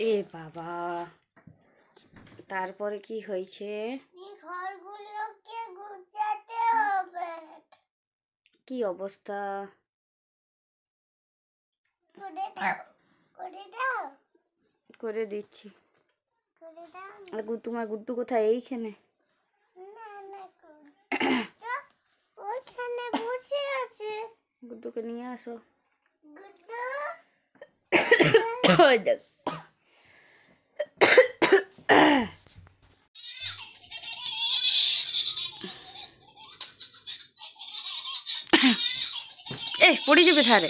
এ বাবা, তারপরে কি হয়েছে? ঘরগুলোকে গুছাতে হবে। কি অবস্থা? করে দিচ্ছি। তোমার গুড্ডু কোথায়? এইখানে? ওইখানে বসে আছে। গুড্ডুকে নিয়ে আসো। গুড্ডু ওই দেখ। এ পড়ে যাবে ধারে।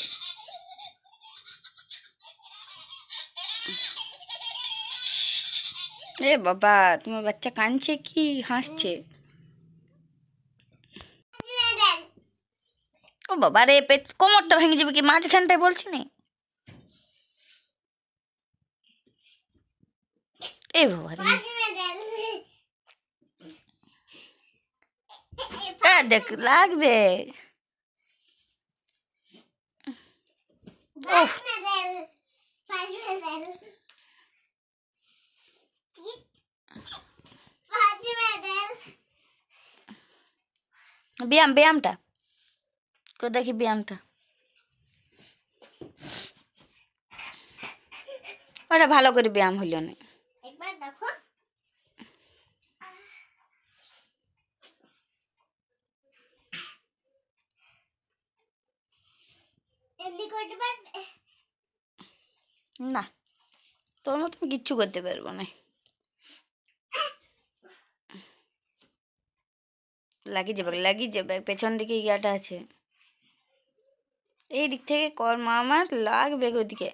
এ বাবা, তোমার বাচ্চা কাঁদছে কি হাসছে? ও বাবা রে, কোমরটা ভেঙে যাবে কি মাঝখানটায় বলছি না? এ বাবা রে, দেখ লাগবে। ব্যায়ামটা দেখি, ব্যায়ামটা ওটা ভালো করে ব্যায়াম হইল না। একবার দেখো। না, তোর মতন কিচ্ছু করতে পারবো না। লাগিয়ে যাবে পেছন দিকে ইয়াটা আছে, এই দিক থেকে কর মা, আমার লাগবে ওদিকে।